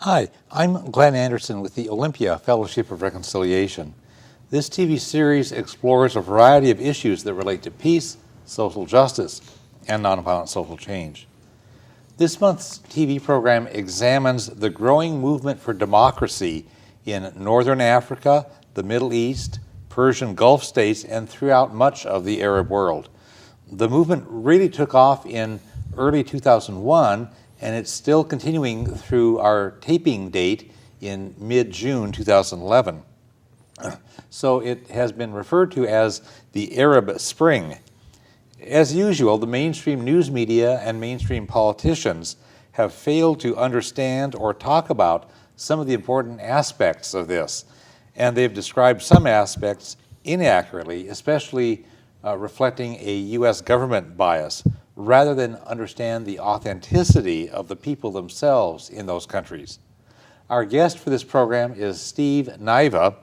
Hi, I'm Glenn Anderson with the Olympia Fellowship of Reconciliation. This TV series explores a variety of issues that relate to peace, social justice, and nonviolent social change. This month's TV program examines the growing movement for democracy in Northern Africa, the Middle East, Persian Gulf states, and throughout much of the Arab world. The movement really took off in early 2001, and it's still continuing through our taping date in mid-June 2011. So it has been referred to as the Arab Spring. As usual, the mainstream news media and mainstream politicians have failed to understand or talk about some of the important aspects of this, and they've described some aspects inaccurately, especially reflecting a U.S. government bias, rather than understand the authenticity of the people themselves in those countries. Our guest for this program is Steve Niva.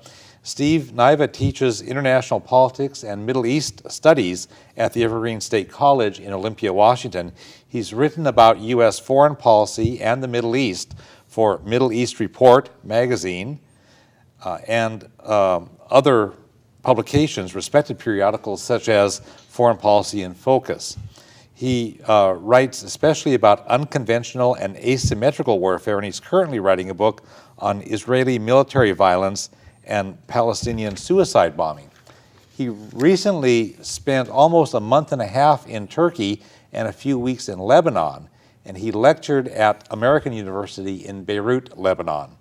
Steve Niva teaches international politics and Middle East studies at the Evergreen State College in Olympia, Washington. He's written about U.S. foreign policy and the Middle East for Middle East Report magazine and other publications, respected periodicals such as Foreign Policy in Focus. He writes especially about unconventional and asymmetrical warfare, and he's currently writing a book on Israeli military violence and Palestinian suicide bombing. He recently spent almost a month and a half in Turkey and a few weeks in Lebanon, and he lectured at American University in Beirut, Lebanon.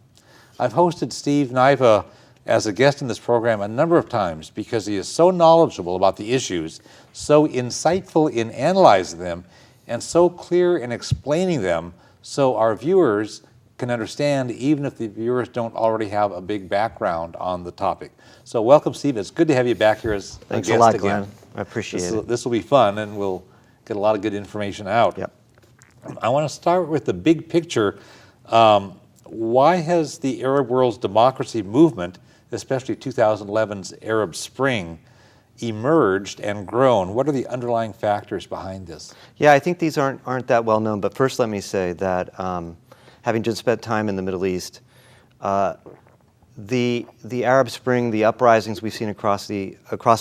I've hosted Steve Niva as a guest in this program a number of times because he is so knowledgeable about the issues, so insightful in analyzing them, and so clear in explaining them so our viewers can understand, even if the viewers don't already have a big background on the topic. So welcome, Steve. It's good to have you back here as a guest again. Thanks a lot, Glenn. I appreciate it. This will be fun, and we'll get a lot of good information out. Yep. I want to start with the big picture. Why has the Arab world's democracy movement, especially 2011's Arab Spring, emerged and grown? What are the underlying factors behind this? Yeah, I think these aren't that well known, but first let me say that having just spent time in the Middle East, the Arab Spring, the uprisings we've seen across the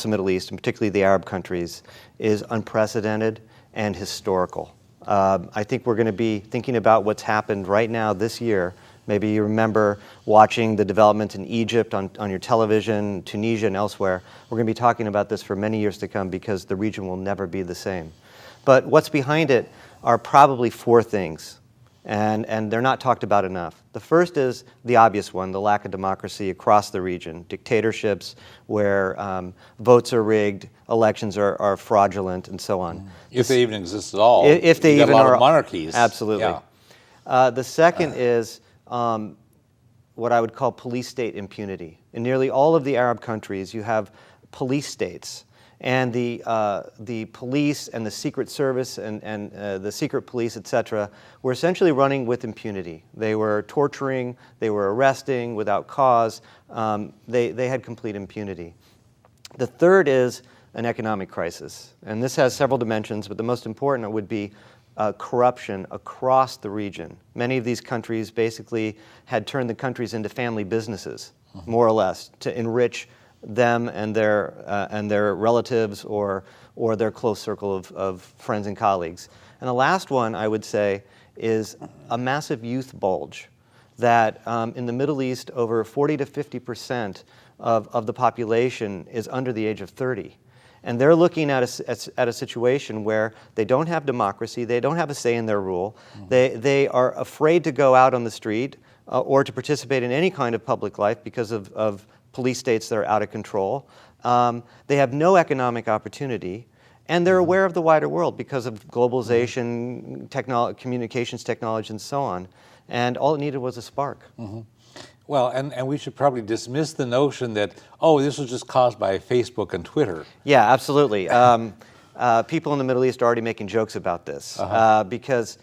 Middle East, and particularly the Arab countries, is unprecedented and historical. I think we're going to be thinking about what's happened right now this year. Maybe you remember watching the developments in Egypt on your television, Tunisia, and elsewhere. We're going to be talking about this for many years to come because the region will never be the same. But what's behind it are probably four things, and they're not talked about enough. The first is the obvious one, the lack of democracy across the region, dictatorships where votes are rigged, elections are fraudulent, and so on. If they even exist at all. If they even a lot are of monarchies. Absolutely. Yeah. The second is what I would call police state impunity. In nearly all of the Arab countries, you have police states, and the police and the Secret Service and the secret police, etc., were essentially running with impunity. They were torturing, they were arresting without cause. They had complete impunity. The third is an economic crisis, and this has several dimensions, but the most important would be corruption across the region. Many of these countries basically had turned the countries into family businesses, more or less, to enrich them and their relatives or their close circle of friends and colleagues. And the last one, I would say, is a massive youth bulge that in the Middle East, over 40 to 50% of the population is under the age of 30. And they're looking at a situation where they don't have democracy, they don't have a say in their rule, they are afraid to go out on the street or to participate in any kind of public life because of police states that are out of control. They have no economic opportunity, and they're aware of the wider world because of globalization, communications technology, and so on. And all it needed was a spark. Well, and we should probably dismiss the notion that, oh, this was just caused by Facebook and Twitter. Yeah, absolutely. People in the Middle East are already making jokes about this because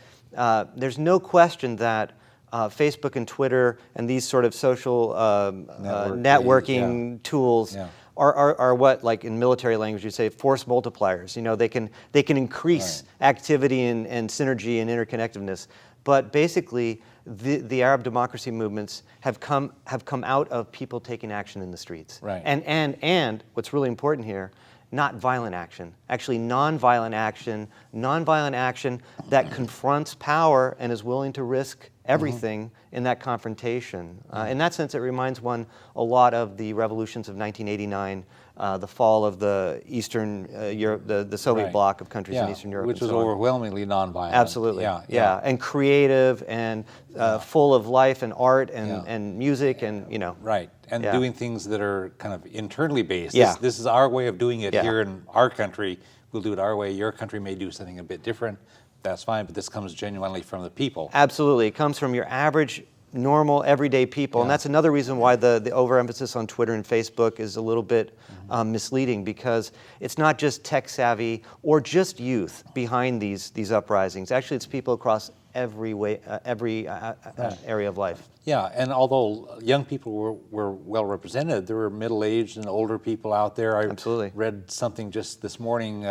there's no question that Facebook and Twitter and these sort of social networking tools are what, like in military language, you say force multipliers. You know, they can increase activity and synergy and interconnectedness. But basically, the Arab democracy movements have come out of people taking action in the streets. Right. And what's really important here, not violent action, actually nonviolent action that confronts power and is willing to risk everything in that confrontation. In that sense, it reminds one a lot of the revolutions of 1989, the fall of the Eastern Europe, the Soviet Right. bloc of countries in Eastern Europe, which and was so on. overwhelmingly nonviolent. Absolutely, yeah, and creative and full of life and art and music and Right, and doing things that are kind of internally based. Yeah. This is our way of doing it Yeah. here in our country. We'll do it our way. Your country may do something a bit different. That's fine, but this comes genuinely from the people. Absolutely, it comes from your average, normal, everyday people, and that's another reason why the overemphasis on Twitter and Facebook is a little bit misleading, because it's not just tech savvy or just youth behind these uprisings. Actually, it's people across every area of life. Yeah, and although young people were well represented, there were middle-aged and older people out there. I Absolutely. read something just this morning.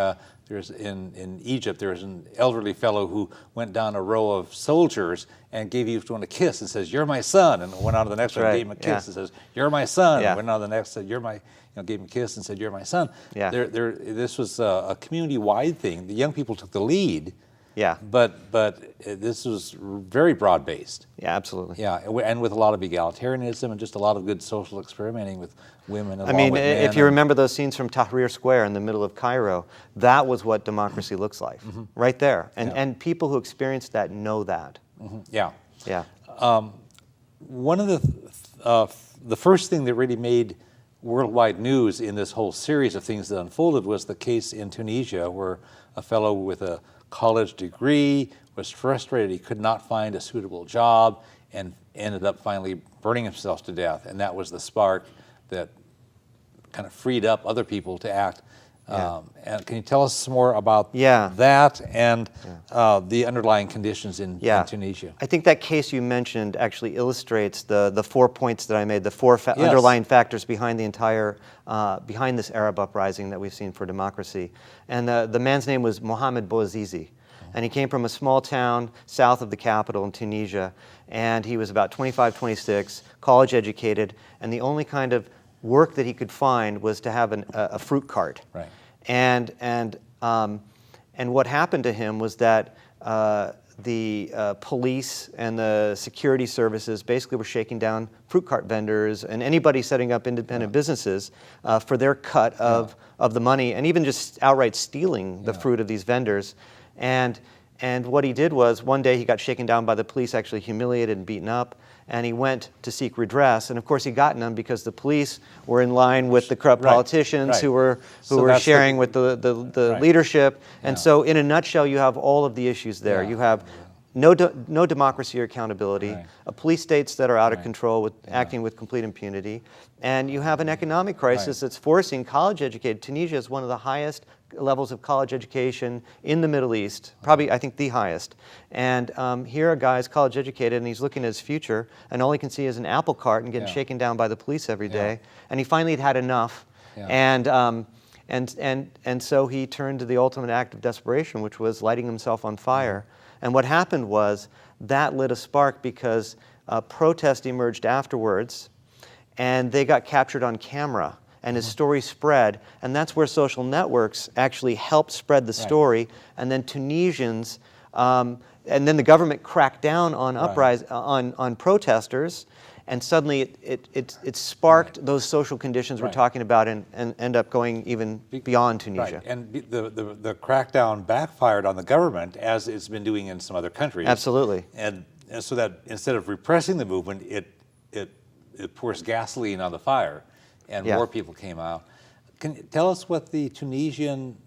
There's in Egypt, there's an elderly fellow who went down a row of soldiers and gave each one a kiss and says, "You're my son," and went on to the next one, right. gave him a kiss and says, "You're my son." Yeah. And went on to the next, said, "You're my," gave him a kiss and said, "You're my son." Yeah. This was a community-wide thing. The young people took the lead. Yeah. But this was very broad-based. Yeah, absolutely. Yeah, and with a lot of egalitarianism and just a lot of good social experimenting with women. I mean, if you remember those scenes from Tahrir Square in the middle of Cairo, that was what democracy looks like, right there. And people who experienced that know that. Yeah. Yeah. One of the first thing that really made worldwide news in this whole series of things that unfolded was the case in Tunisia, where a fellow with a college degree was frustrated he could not find a suitable job and ended up finally burning himself to death. And that was the spark that kind of freed up other people to act. And can you tell us some more about that and the underlying conditions in Tunisia? I think that case you mentioned actually illustrates the 4 points that I made, the four underlying factors behind the entire, behind this Arab uprising that we've seen for democracy. And the man's name was Mohamed Bouazizi. And he came from a small town south of the capital in Tunisia. And he was about 25, 26, college educated. And the only kind of work that he could find was to have a fruit cart. Right. And what happened to him was that the police and the security services basically were shaking down fruit cart vendors and anybody setting up independent businesses for their cut of the money, and even just outright stealing the fruit of these vendors. And what he did was, one day he got shaken down by the police, actually humiliated and beaten up, and he went to seek redress. And of course he got none because the police were in line with the corrupt politicians who were sharing with the leadership. And so in a nutshell, you have all of the issues there. You have no democracy or accountability, police states that are out of control with acting with complete impunity, and you have an economic crisis that's forcing college-educated. Tunisia is one of the highest levels of college education in the Middle East, probably I think the highest. And here a guy is college educated and he's looking at his future, and all he can see is an apple cart and getting shaken down by the police every day. And he finally had enough. And so he turned to the ultimate act of desperation, which was lighting himself on fire. And what happened was that lit a spark because protest emerged afterwards, and they got captured on camera. And his story spread, and that's where social networks actually helped spread the story. And then Tunisians, and then the government cracked down on on protesters, and suddenly it sparked those social conditions we're talking about, and end up going even beyond Tunisia. Right. And the crackdown backfired on the government, as it's been doing in some other countries. Absolutely. And so that instead of repressing the movement, it pours gasoline on the fire. And more people came out. Can you tell us what the Tunisian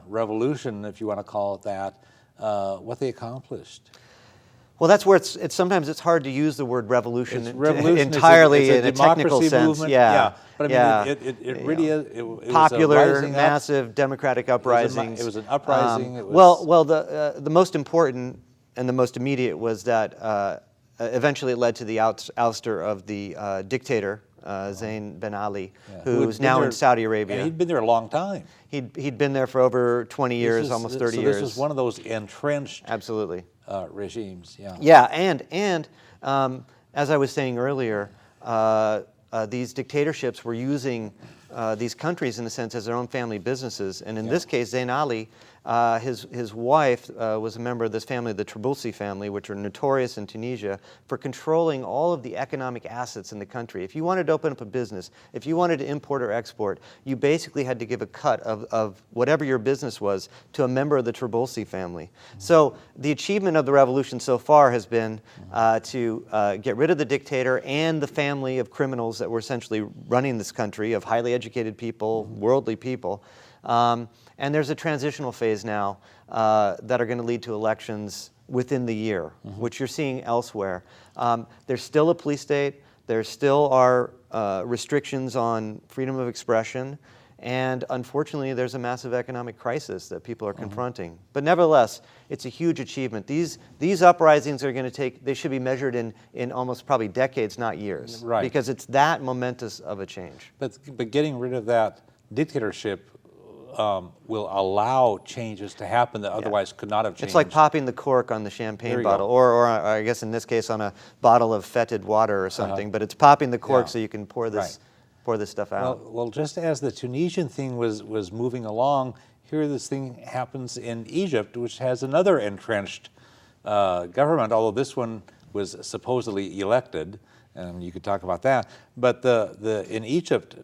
revolution, if you want to call it that, what they accomplished? Well, that's where it's sometimes it's hard to use the word revolution It's entirely a in a technical sense. Movement. But I mean, it really is. It was popular, massive democratic uprising. It was an uprising. The most important and the most immediate was that eventually it led to the ouster of the dictator, Zain Ben Ali, Yeah. who's now in Saudi Arabia. And he'd been there a long time. He'd been there for over 20 years, almost 30 years. So this is one of those entrenched Absolutely. regimes. Yeah. Yeah, and as I was saying earlier, these dictatorships were using these countries, in a sense, as their own family businesses. And in this case, Zain Ali, his wife was a member of this family, the Trabulsi family, which are notorious in Tunisia for controlling all of the economic assets in the country. If you wanted to open up a business, if you wanted to import or export, you basically had to give a cut of whatever your business was to a member of the Trabulsi family. So the achievement of the revolution so far has been to get rid of the dictator and the family of criminals that were essentially running this country, of highly educated people, worldly people. And there's a transitional phase now that are going to lead to elections within the year, which you're seeing elsewhere. There's still a police state. There still are restrictions on freedom of expression. And unfortunately, there's a massive economic crisis that people are confronting. But nevertheless, it's a huge achievement. These uprisings are going to take, they should be measured in almost probably decades, not years. Right. Because it's that momentous of a change. But getting rid of that dictatorship will allow changes to happen that otherwise could not have changed. It's like popping the cork on the champagne bottle, or I guess in this case on a bottle of fetid water or something. But it's popping the cork so you can pour this stuff out. Well, just as the Tunisian thing was moving along, here this thing happens in Egypt, which has another entrenched government, although this one was supposedly elected, and you could talk about that. But in Egypt,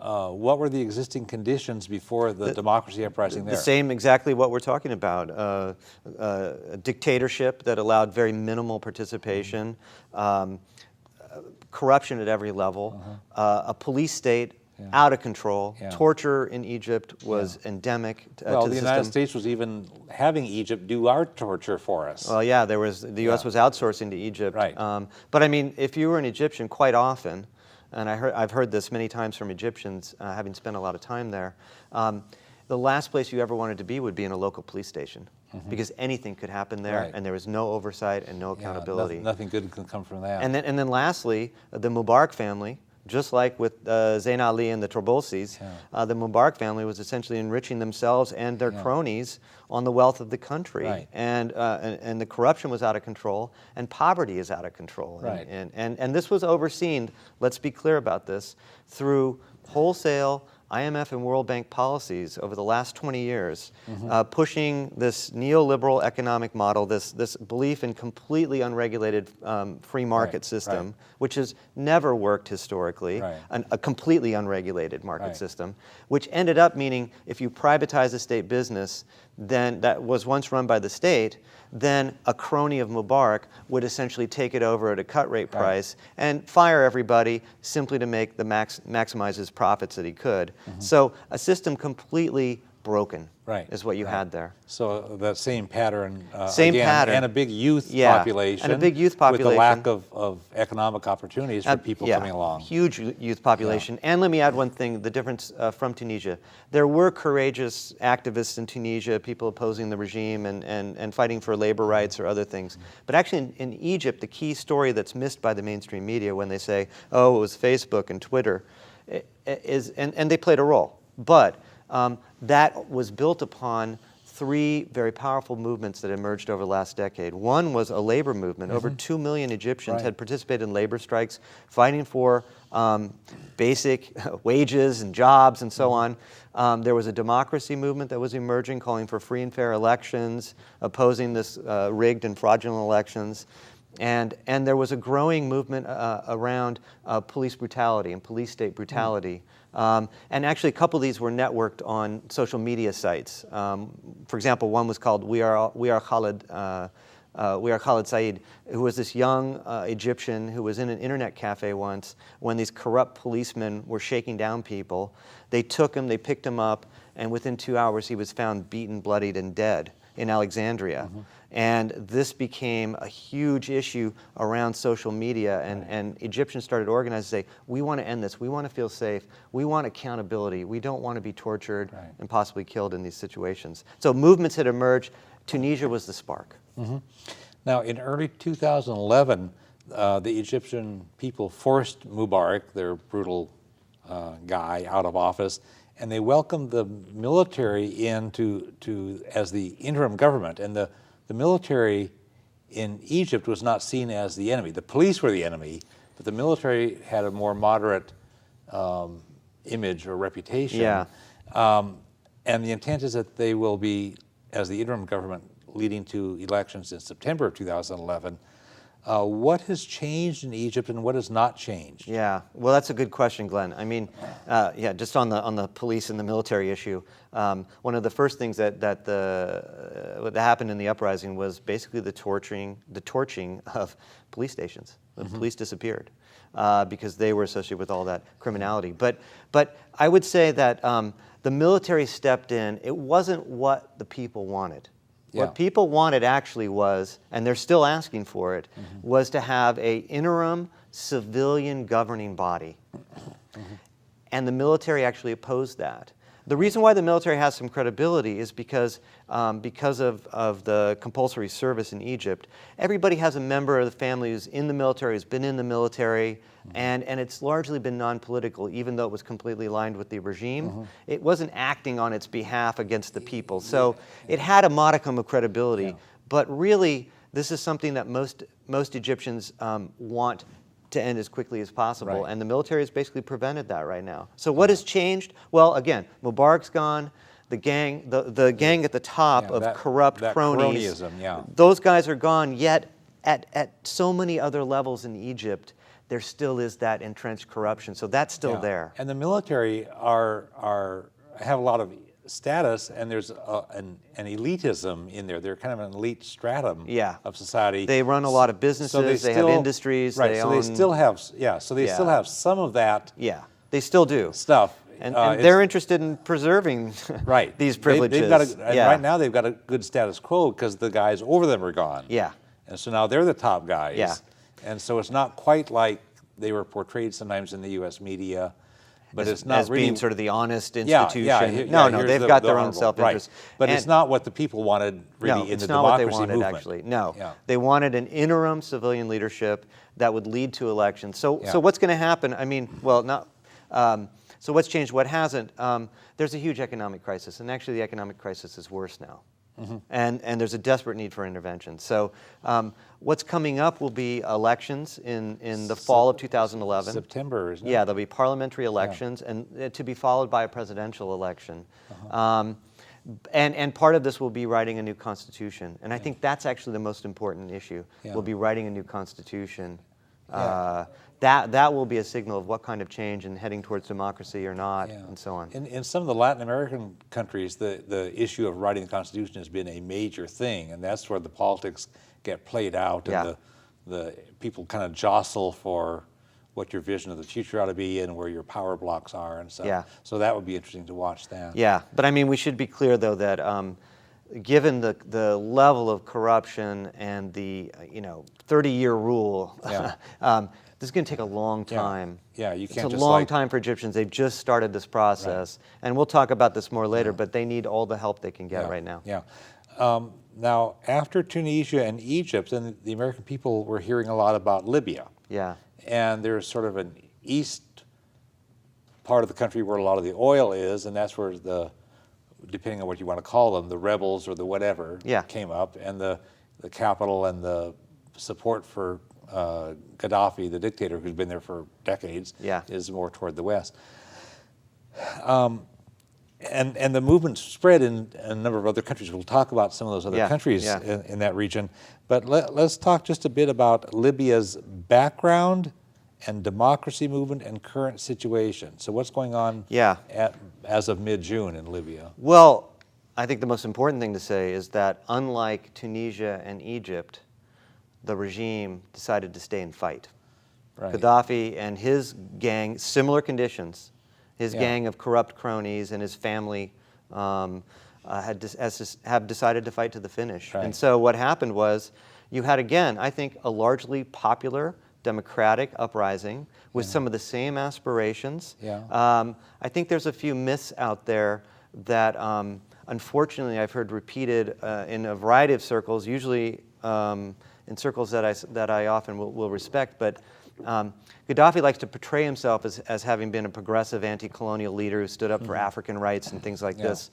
what were the existing conditions before the democracy uprising there? The same, exactly what we're talking about. A dictatorship that allowed very minimal participation, corruption at every level, a police state out of control. Torture in Egypt was endemic to the system. United States was even having Egypt do our torture for us. Well, yeah, the U.S. was outsourcing to Egypt. Right. But I mean, if you were an Egyptian, quite often, and I've heard this many times from Egyptians, having spent a lot of time there, the last place you ever wanted to be would be in a local police station, because anything could happen there, and there was no oversight and no accountability. Nothing good can come from that. And then lastly, the Mubarak family, just like with Zain Ali and the Trabulsis, the Mubarak family was essentially enriching themselves and their cronies on the wealth of the country. And the corruption was out of control, and poverty is out of control. And this was overseen, let's be clear about this, through wholesale IMF and World Bank policies over the last 20 years, pushing this neoliberal economic model, this belief in completely unregulated free market system, which has never worked historically, a completely unregulated market system, which ended up meaning if you privatize a state business then that was once run by the state, then a crony of Mubarak would essentially take it over at a cut rate price and fire everybody simply to make maximize his profits that he could. So a system completely broken is what you had there. So that same pattern, pattern, and a big youth population, and a big youth population with a lack of economic opportunities for people coming along. Huge youth population. And let me add one thing: the difference from Tunisia. There were courageous activists in Tunisia, people opposing the regime and fighting for labor rights or other things. But actually, in Egypt, the key story that's missed by the mainstream media when they say, "Oh, it was Facebook and Twitter," is and they played a role, but that was built upon three very powerful movements that emerged over the last decade. One was a labor movement. Over 2 million Egyptians had participated in labor strikes, fighting for basic wages and jobs and so on. There was a democracy movement that was emerging, calling for free and fair elections, opposing this rigged and fraudulent elections. And there was a growing movement around police brutality and police state brutality. And actually, a couple of these were networked on social media sites. For example, one was called We Are Khalid Said, who was this young Egyptian who was in an internet cafe once when these corrupt policemen were shaking down people. They took him, they picked him up, and within 2 hours he was found beaten, bloodied, and dead in Alexandria. And this became a huge issue around social media, and Egyptians started organizing to say, we want to end this, we want to feel safe, we want accountability, we don't want to be tortured and possibly killed in these situations. So movements had emerged. Tunisia was the spark. Now, in early 2011, the Egyptian people forced Mubarak, their brutal guy, out of office, and they welcomed the military in as the interim government. And the military in Egypt was not seen as the enemy. The police were the enemy, but the military had a more moderate image or reputation. Yeah. And the intent is that they will be, as the interim government leading to elections in September of 2011. What has changed in Egypt and what has not changed? Yeah, well, that's a good question, Glenn. I mean, just on the police and the military issue, one of the first things that happened in the uprising was basically the torching of police stations. The police disappeared because they were associated with all that criminality. But I would say that the military stepped in. It wasn't what the people wanted. Yeah. What people wanted actually was, and they're still asking for it, was to have an interim civilian governing body. And the military actually opposed that. The reason why the military has some credibility is because of the compulsory service in Egypt. Everybody has a member of the family who's in the military, who's been in the military, and it's largely been non-political, even though it was completely aligned with the regime. It wasn't acting on its behalf against the people. So it had a modicum of credibility. But really, this is something that most Egyptians want to end as quickly as possible. Right. And the military has basically prevented that right now. So what has changed? Well, again, Mubarak's gone. The gang at the top of corrupt cronies, those guys are gone, yet at so many other levels in Egypt, there still is that entrenched corruption. So that's still there. And the military have a lot of status, and there's an elitism in there. They're kind of an elite stratum of society. They run a lot of businesses, they have industries, right, they so own... they still have, still have some of that they still do. stuff. And they're interested in preserving these privileges. Right now they've got a good status quo because the guys over them are gone. Yeah. And so now they're the top guys. Yeah. And so it's not quite like they were portrayed sometimes in the U.S. media, but it's not as really being sort of the honest institution. No, they've got their own self-interest. Right. But it's not what the people wanted really in the democracy movement. No, it's not what they wanted, actually. No. They wanted an interim civilian leadership that would lead to elections. So what's going to happen? I mean, well, not... So what's changed? What hasn't? There's a huge economic crisis, and actually the economic crisis is worse now. And there's a desperate need for intervention. So what's coming up will be elections in the fall of 2011. September, isn't it? Yeah, there'll be parliamentary elections, and to be followed by a presidential election. And part of this will be writing a new constitution. And I think that's actually the most important issue. We'll be writing a new constitution. That will be a signal of what kind of change and heading towards democracy or not, and so on. In some of the Latin American countries, the issue of writing the Constitution has been a major thing, and that's where the politics get played out, and the people kind of jostle for what your vision of the future ought to be and where your power blocks are and stuff. So that would be interesting to watch that. Yeah, but I mean, we should be clear, though, that given the level of corruption and the 30-year rule, this is going to take a long time. You can't It's a long time for Egyptians. They've just started this process. And we'll talk about this more later, but they need all the help they can get right now. Now, after Tunisia and Egypt, then the American people were hearing a lot about Libya. And there's sort of an east part of the country where a lot of the oil is, and that's where depending on what you want to call them, the rebels or the whatever came up, and the capital and the support for Gaddafi, the dictator who's been there for decades, is more toward the west. And the movement spread in a number of other countries. We'll talk about some of those other countries in that region. But let's talk just a bit about Libya's background and democracy movement and current situation. So what's going on as of mid-June in Libya? Well, I think the most important thing to say is that unlike Tunisia and Egypt, the regime decided to stay and fight. Gaddafi and his gang, similar conditions, his gang of corrupt cronies and his family have decided to fight to the finish. And so what happened was you had, again, I think, a largely popular democratic uprising with some of the same aspirations. I think there's a few myths out there that, unfortunately, I've heard repeated in a variety of circles, usually in circles that I often will respect. But Gaddafi likes to portray himself as having been a progressive anti-colonial leader who stood up for African rights and things like this.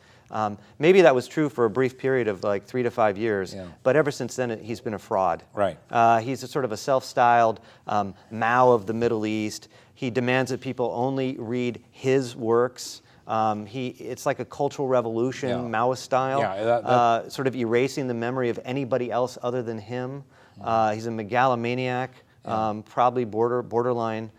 Maybe that was true for a brief period of like 3 to 5 years, but ever since then he's been a fraud. Right. He's a sort of a self-styled Mao of the Middle East. He demands that people only read his works. It's like a cultural revolution, Maoist style, sort of erasing the memory of anybody else other than him. He's a megalomaniac, probably borderline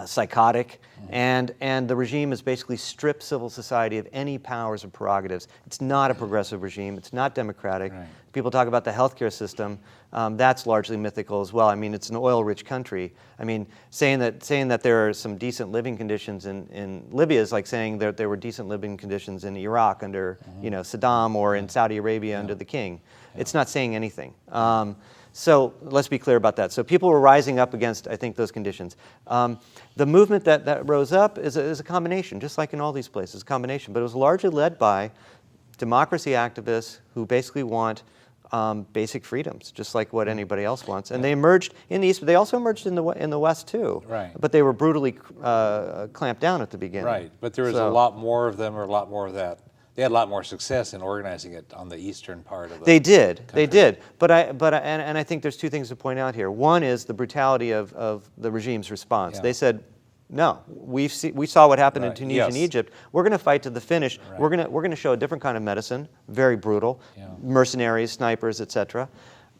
psychotic, and the regime has basically stripped civil society of any powers or prerogatives. It's not a progressive regime. It's not democratic. Right. People talk about the healthcare system. That's largely mythical as well. I mean, it's an oil-rich country. I mean, saying that there are some decent living conditions in Libya is like saying that there were decent living conditions in Iraq under Saddam, or in Saudi Arabia under the king. It's not saying anything. So let's be clear about that. So people were rising up against, I think, those conditions. The movement that rose up is a combination, just like in all these places, a combination. But it was largely led by democracy activists who basically want basic freedoms, just like what anybody else wants. And they emerged in the East, but they also emerged in the West too. Right. But they were brutally clamped down at the beginning. Right, but there was a lot more of them, or a lot more of that. They had a lot more success in organizing it on the eastern part of the They did. country. They did. But I think there's two things to point out here. One is the brutality of the regime's response. Yeah. They said, no, we saw what happened in Right. Tunisia and Egypt. We're going to fight to the finish. Right. We're going to show a different kind of medicine, very brutal, mercenaries, snipers, etc.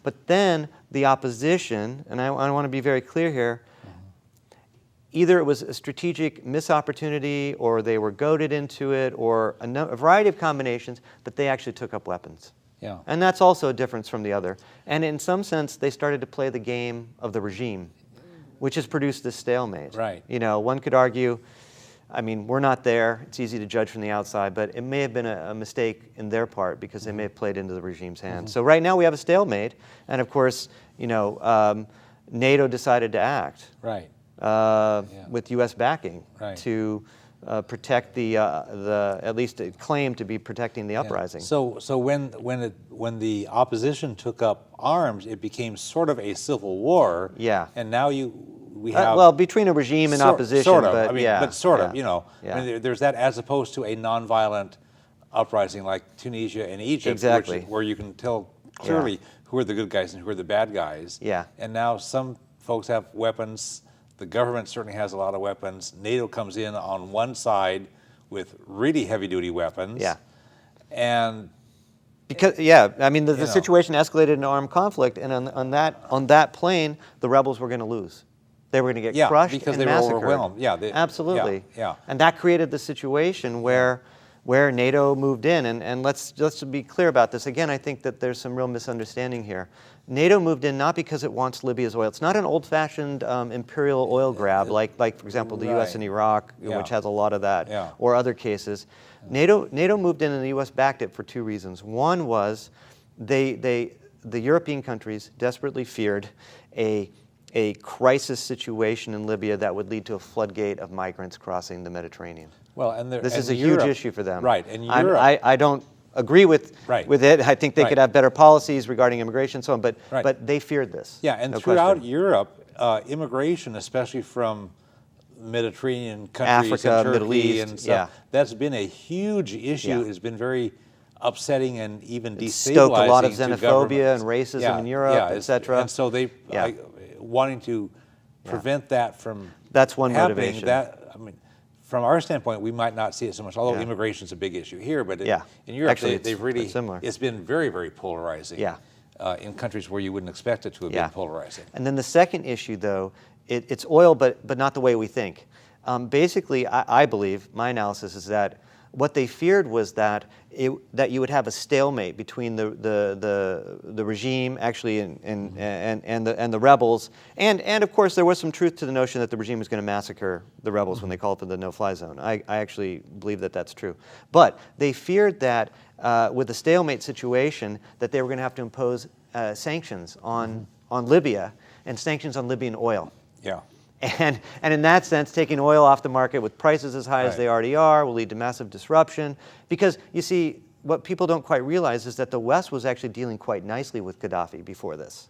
But then the opposition, and I want to be very clear here, either it was a strategic missed opportunity, or they were goaded into it, or a variety of combinations, but they actually took up weapons. Yeah. And that's also a difference from the other. And in some sense, they started to play the game of the regime, which has produced this stalemate. Right. One could argue, I mean, we're not there. It's easy to judge from the outside, but it may have been a mistake in their part because they may have played into the regime's hands. So right now we have a stalemate, and of course, NATO decided to act. Right. With U.S. backing to protect the at least it claimed to be protecting the uprising. So when the opposition took up arms, it became sort of a civil war. Yeah. And now we have well, between a regime and opposition, sort of. but I mean, but sort of. I mean, there's that as opposed to a nonviolent uprising like Tunisia and Egypt, Exactly. where you can tell clearly who are the good guys and who are the bad guys. Yeah. And now some folks have weapons. The government certainly has a lot of weapons. NATO comes in on one side with really heavy-duty weapons. Yeah. And because I mean the situation escalated into armed conflict, and on that plane, the rebels were going to lose. They were going to get crushed because and they massacred. were overwhelmed. Yeah, absolutely. Yeah. And that created the situation where NATO moved in, and let's be clear about this. Again, I think that there's some real misunderstanding here. NATO moved in not because it wants Libya's oil. It's not an old-fashioned imperial oil grab like for example, the U.S. in Iraq, which has a lot of that, or other cases. NATO moved in, and the U.S. backed it for two reasons. One was the European countries desperately feared a crisis situation in Libya that would lead to a floodgate of migrants crossing the Mediterranean. Well, this is a huge issue for them. Right, and Europe. I don't agree with it. I think they could have better policies regarding immigration and so on, but they feared this. Yeah, and throughout Europe, immigration, especially from Mediterranean countries, Africa, and Turkey Middle East, and stuff, that's been a huge issue. It's been very upsetting and even destabilizing. Stoked a lot of to xenophobia and racism in Europe, etc. And so they wanting to prevent that from that's one happening. motivation. I mean, from our standpoint, we might not see it so much, although immigration is a big issue here. But in Europe, actually, they've really similar. It's been very, very polarizing. Yeah. In countries where you wouldn't expect it to have been polarizing. And then the second issue, though, it's oil, but not the way we think. Basically, I believe my analysis is that what they feared was that you would have a stalemate between the regime actually and the rebels, and of course there was some truth to the notion that the regime was going to massacre the rebels when they called for the no-fly zone. I actually believe that that's true, but they feared that with the stalemate situation that they were going to have to impose sanctions on Libya and sanctions on Libyan oil. Yeah. And in that sense, taking oil off the market with prices as high as they already are will lead to massive disruption. Because, you see, what people don't quite realize is that the West was actually dealing quite nicely with Gaddafi before this.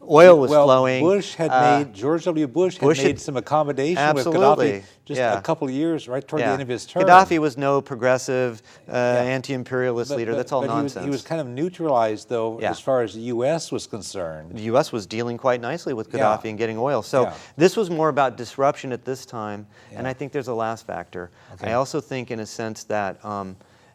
Oil was flowing. Bush had George W. Bush had made some accommodation with Gaddafi just a couple of years, right toward the end of his term. Gaddafi was no progressive, anti-imperialist leader. That's all nonsense. He was kind of neutralized, though, as far as the U.S. was concerned. The U.S. was dealing quite nicely with Gaddafi and getting oil. So this was more about disruption at this time, and I think there's a last factor. I also think, in a sense, that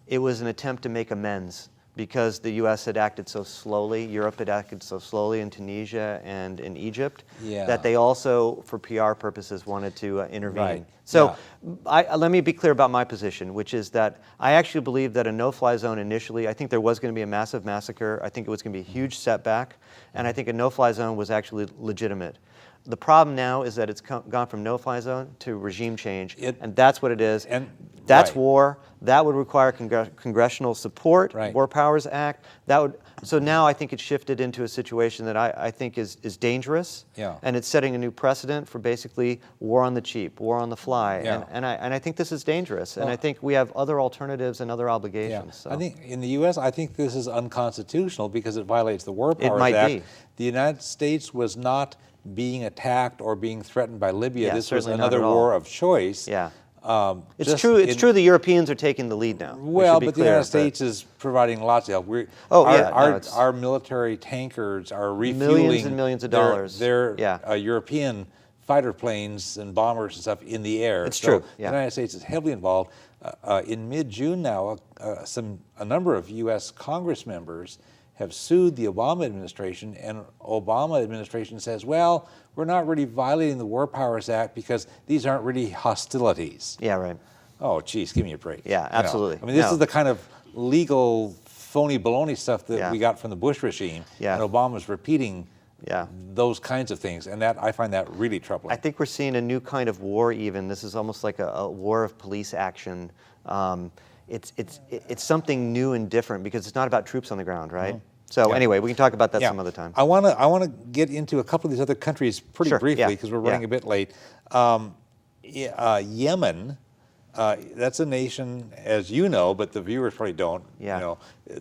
it was an attempt to make amends, because the U.S. had acted so slowly, Europe had acted so slowly in Tunisia and in Egypt, that they also, for PR purposes, wanted to intervene. Right. So let me be clear about my position, which is that I actually believe that a no-fly zone initially, I think there was going to be a massive massacre. I think it was going to be a huge setback, and I think a no-fly zone was actually legitimate. The problem now is that it's gone from no-fly zone to regime change, and that's what it is. And that's war. That would require congressional support, War Powers Act. So now I think it's shifted into a situation that I think is dangerous, and it's setting a new precedent for basically war on the cheap, war on the fly, and I think this is dangerous, and I think we have other alternatives and other obligations. So. I think in the U.S., I think this is unconstitutional because it violates the War Powers Act. It might be. The United States was not being attacked or being threatened by Libya. This was another war of choice. It's true. It's true. The Europeans are taking the lead now. Well, but the United States is providing lots of help. Our military tankers are refueling millions and millions of dollars. Their European fighter planes and bombers and stuff in the air. It's true. The United States is heavily involved. In mid-June now, a number of U.S. Congress members have sued the Obama administration, and Obama administration says, well, we're not really violating the War Powers Act because these aren't really hostilities. Yeah, right. Oh, geez, give me a break. Yeah, absolutely. I mean, this is the kind of legal phony baloney stuff that we got from the Bush regime, and Obama's repeating those kinds of things, and I find that really troubling. I think we're seeing a new kind of war even. This is almost like a war of police action. It's something new and different because it's not about troops on the ground, right? So anyway, we can talk about that some other time. I want to get into a couple of these other countries pretty briefly because we're running a bit late. Yemen, that's a nation, as you know, but the viewers probably don't. You know,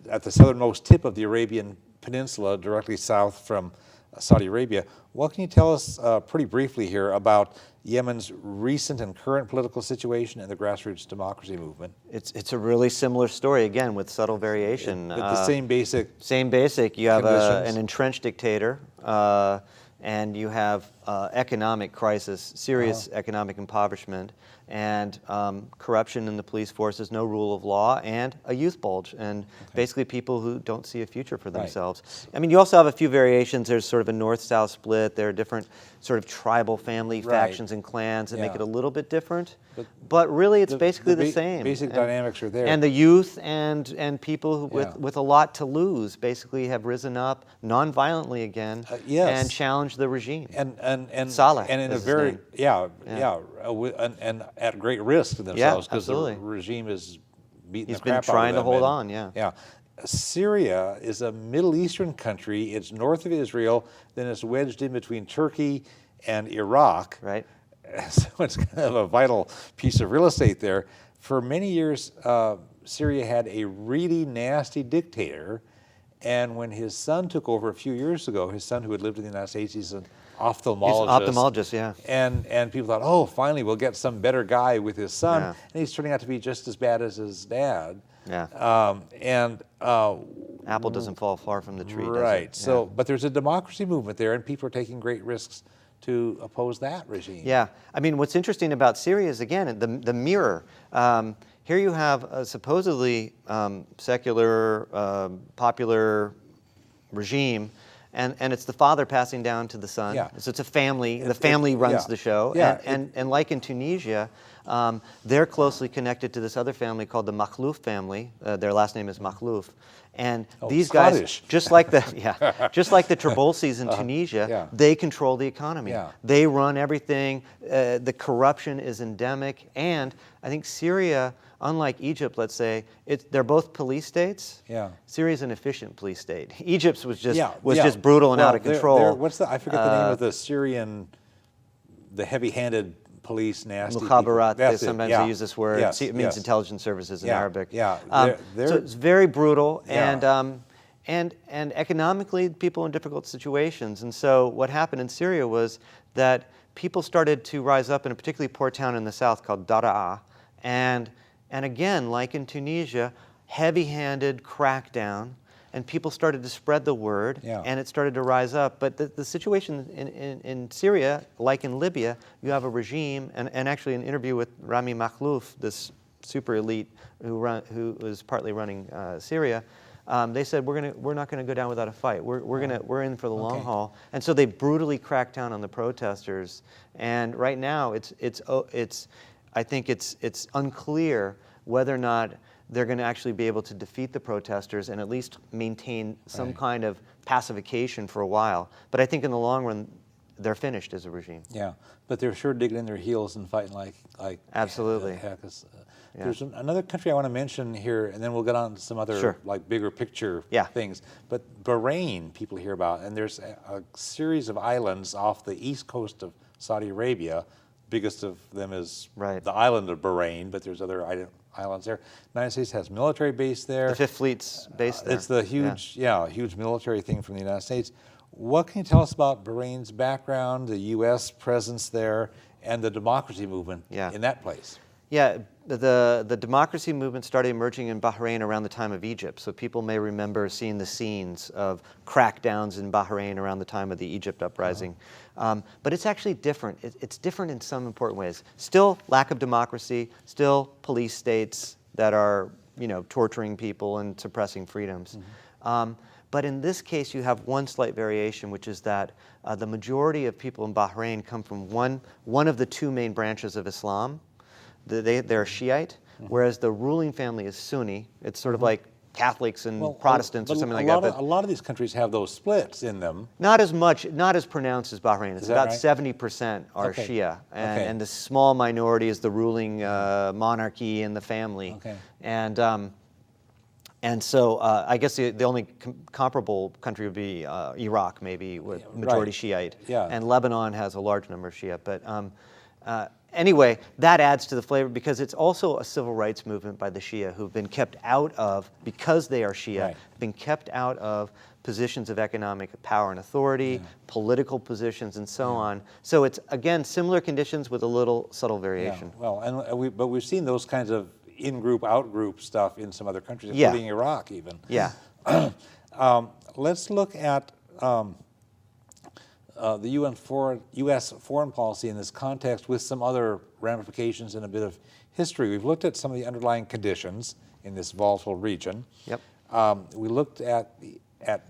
at the southernmost tip of the Arabian Peninsula, directly south from Saudi Arabia. What can you tell us pretty briefly here about Yemen's recent and current political situation and the grassroots democracy movement? It's a really similar story, again, with subtle variation. But the same basic. Same basic. You have an entrenched dictator, and you have economic crisis, serious economic impoverishment, and corruption in the police forces, no rule of law, and a youth bulge, and basically people who don't see a future for themselves. I mean, you also have a few variations. There's sort of a north-south split. There are different sort of tribal family factions and clans that make it a little bit different. But really, it's basically the same. Basic dynamics are there. And the youth and people with a lot to lose basically have risen up non-violently again and challenged the regime. And Saleh, and in a very and at great risk to themselves because the regime is beating the crap out of them. He's been trying to hold on. Syria is a Middle Eastern country. It's north of Israel, then it's wedged in between Turkey and Iraq. Right. So it's kind of a vital piece of real estate there. For many years, Syria had a really nasty dictator, and when his son took over a few years ago, his son who had lived in the United States, he's an ophthalmologist. He's an ophthalmologist, And people thought, oh, finally we'll get some better guy with his son, and he's turning out to be just as bad as his dad. Apple doesn't fall far from the tree, right. does it? So, but there's a democracy movement there, and people are taking great risks to oppose that regime. Yeah. I mean, what's interesting about Syria is, again, the mirror. Here you have a supposedly secular, popular regime, and it's the father passing down to the son. So it's a family. The family runs the show. And like in Tunisia, they're closely connected to this other family called the Makhlouf family. Their last name is Makhlouf. And these Scottish. guys, just like the Trabolsis in Tunisia, they control the economy. They run everything. The corruption is endemic. And I think Syria, unlike Egypt, let's say, they're both police states. Syria's an efficient police state. Egypt's was just brutal and out of control. I forget the name of the Syrian, the heavy-handed police, nasty Mukhabarat, people. sometimes Yeah. they use this word. Yes, It means yes. intelligence services in Yeah, Arabic. yeah. So it's very brutal, Yeah. and economically, people in difficult situations. And so what happened in Syria was that people started to rise up in a particularly poor town in the south called Daraa, and again, like in Tunisia, heavy-handed crackdown, and people started to spread the word, Yeah. and it started to rise up. But the situation in Syria, like in Libya, you have a regime, and actually an interview with Rami Makhlouf, this super elite who was partly running Syria, they said we're not going to go down without a fight. We're in for the long Okay. haul, and so they brutally cracked down on the protesters. And right now, I think it's unclear whether or not they're going to actually be able to defeat the protesters and at least maintain some Right. kind of pacification for a while. But I think in the long run, they're finished as a regime. Yeah, but they're sure digging in their heels and fighting like Absolutely. heck. Yeah. There's another country I want to mention here, and then we'll get on to some other Sure. like bigger picture Yeah. things. But Bahrain, people hear about, and there's a series of islands off the east coast of Saudi Arabia. Biggest of them is Right. the island of Bahrain, but there's other islands there. The United States has military base there. The Fifth Fleet's based there. It's the huge military thing from the United States. What can you tell us about Bahrain's background, the U.S. presence there, and the democracy movement in that place? Yeah, the democracy movement started emerging in Bahrain around the time of Egypt. So people may remember seeing the scenes of crackdowns in Bahrain around the time of the Egypt uprising. But it's actually different. It's different in some important ways. Still lack of democracy, still police states that are torturing people and suppressing freedoms. But in this case, you have one slight variation, which is that the majority of people in Bahrain come from one of the two main branches of Islam. They're Shiite, whereas the ruling family is Sunni. It's sort of like Catholics and Protestants or something like that. But a lot of these countries have those splits in them. not as much, not as pronounced as Bahrain. It's about right? 70% are Okay. Shia, Okay. and the small minority is the ruling monarchy and the family. Okay. And so I guess the only comparable country would be Iraq, maybe, with majority Shiite. Yeah. And Lebanon has a large number of Shia. But anyway, that adds to the flavor because it's also a civil rights movement by the Shia who've been kept out of, because they are Shia, Right. been kept out of positions of economic power and authority, political positions, and so on. So it's, again, similar conditions with a little subtle variation. Yeah. Well, but we've seen those kinds of in-group, out-group stuff in some other countries, including Iraq even. Yeah. Let's look at the U.S. foreign policy in this context with some other ramifications and a bit of history. We've looked at some of the underlying conditions in this volatile region. Yep. We looked at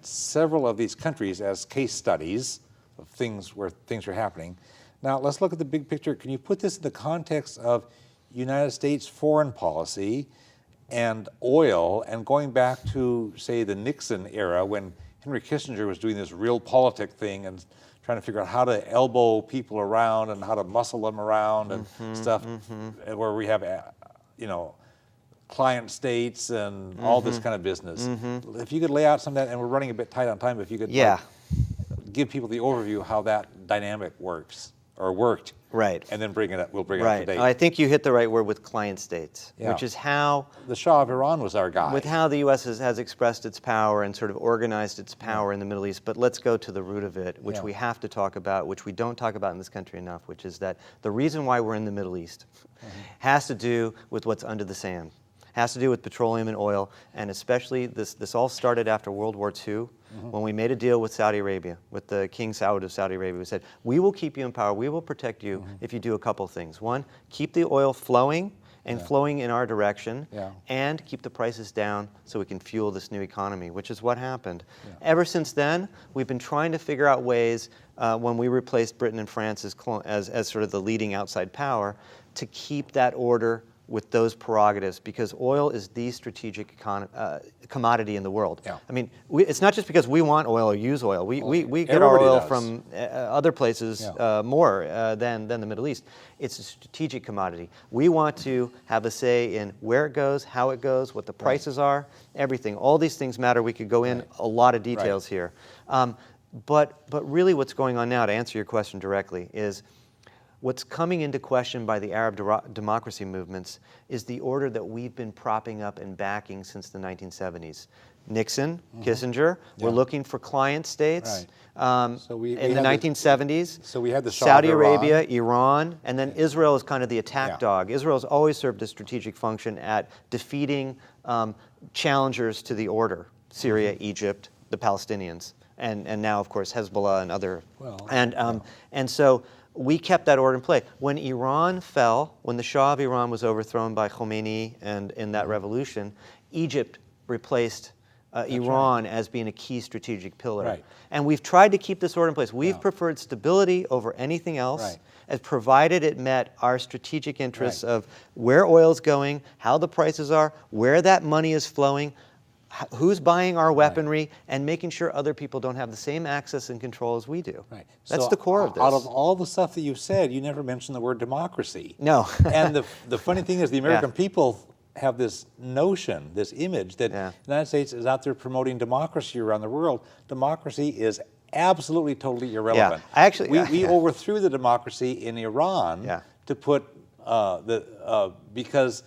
several of these countries as case studies of things where things are happening. Now let's look at the big picture. Can you put this in the context of United States foreign policy and oil, and going back to, say, the Nixon era when Henry Kissinger was doing this realpolitik thing and trying to figure out how to elbow people around and how to muscle them around and stuff, where we have, client states and all this kind of business. If you could lay out some of that, and we're running a bit tight on time, if you could give people the overview of how that dynamic works or worked. Right. And then we'll bring it up Right. to date. I think you hit the right word with client states, Yeah. which is how The Shah of Iran was our guy. with how the U.S. has expressed its power and sort of organized its power in the Middle East. But let's go to the root of it, which we have to talk about, which we don't talk about in this country enough, which is that the reason why we're in the Middle East has to do with what's under the sand, has to do with petroleum and oil, and especially this all started after World War II, when we made a deal with Saudi Arabia, with the King Saud of Saudi Arabia. We said, we will keep you in power, we will protect you if you do a couple things. One, keep the oil flowing and flowing in our direction, and keep the prices down so we can fuel this new economy, which is what happened. Ever since then, we've been trying to figure out ways, when we replaced Britain and France as sort of the leading outside power, to keep that order with those prerogatives, because oil is the strategic commodity in the world. Yeah. I mean, it's not just because we want oil or use oil. We get our everybody oil does. from other places more than the Middle East. It's a strategic commodity. We want to have a say in where it goes, how it goes, what the prices are, everything. All these things matter. We could go in a lot of details here. But really what's going on now, to answer your question directly, is what's coming into question by the Arab democracy movements is the order that we've been propping up and backing since the 1970s. Nixon, Kissinger, were looking for client states in the 1970s. So we had the Shah Saudi of Arabia, Iran, and then Israel is kind of the attack dog. Israel's always served a strategic function at defeating challengers to the order: Syria, Egypt, the Palestinians, and now, of course, Hezbollah and other. And so we kept that order in play. When Iran fell, when the Shah of Iran was overthrown by Khomeini and in that revolution, Egypt replaced Iran as being a key strategic pillar. And we've tried to keep this order in place. We've preferred stability over anything else, as provided it met our strategic interests of where oil's going, how the prices are, where that money is flowing, who's buying our weaponry, and making sure other people don't have the same access and control as we do. That's so the core of this. Out of all the stuff that you've said, you never mentioned the word democracy. No. And the funny thing is the American people have this notion, this image that the United States is out there promoting democracy around the world. Democracy is absolutely, totally irrelevant. We overthrew the democracy in Iran to put because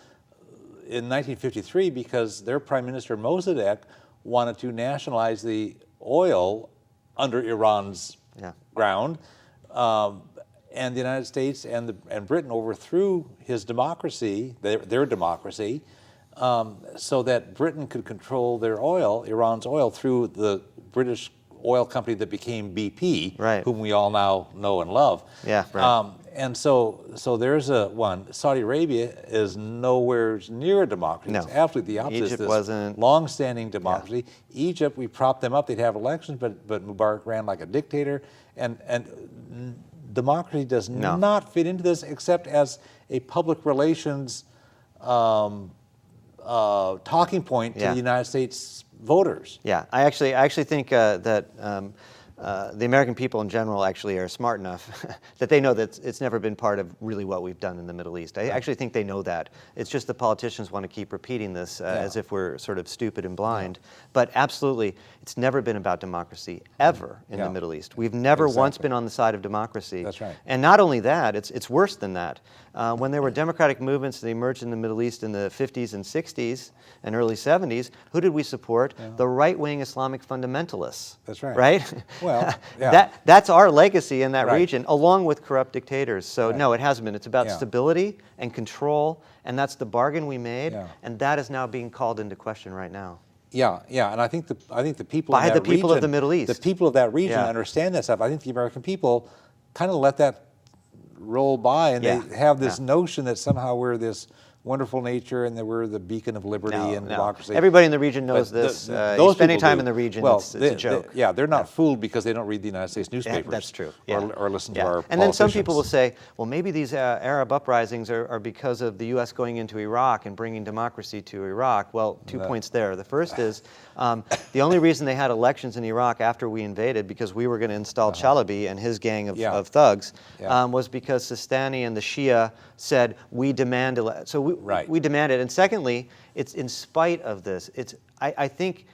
in 1953, because their Prime Minister Mossadegh wanted to nationalize the oil under Iran's ground. And the United States and Britain overthrew his democracy, their democracy, so that Britain could control their oil, Iran's oil, through the British oil company that became BP, whom we all now know and love. And so there's one. Saudi Arabia is nowhere near a democracy. No. It's absolutely the opposite. Egypt wasn't. Long-standing democracy. Egypt, we propped them up. They'd have elections, but Mubarak ran like a dictator. And democracy does not fit into this except as a public relations talking point to the United States voters. I actually think that the American people in general actually are smart enough that they know that it's never been part of really what we've done in the Middle East. I actually think they know that. It's just the politicians want to keep repeating this as if we're sort of stupid and blind. But absolutely, it's never been about democracy ever in the Middle East. We've never once been on the side of democracy. That's right. And not only that, it's worse than that. When there were democratic movements that emerged in the Middle East in the 50s and 60s and early 70s, who did we support? The right-wing Islamic fundamentalists. That's right. Right? Well, that's our legacy in that region, along with corrupt dictators. So no, it hasn't been. It's about stability and control, and that's the bargain we made, and that is now being called into question right now. And I think the people by in that the people region, of the Middle East, the people of that region understand that stuff. I think the American people kind of let that roll by, and they have this notion that somehow we're this wonderful nature and that we're the beacon of liberty and democracy. Everybody in the region knows this. You spend any time in the region, it's a joke. They're not fooled because they don't read the United States newspapers. That's true. Or listen to our politicians. And then some people will say, well, maybe these Arab uprisings are because of the U.S. going into Iraq and bringing democracy to Iraq. Well, 2 points there. The first is the only reason they had elections in Iraq after we invaded, because we were going to install Chalabi and his gang of thugs, was because Sistani and the Shia said, we demand we demand it. And secondly, it's in spite of this. I think,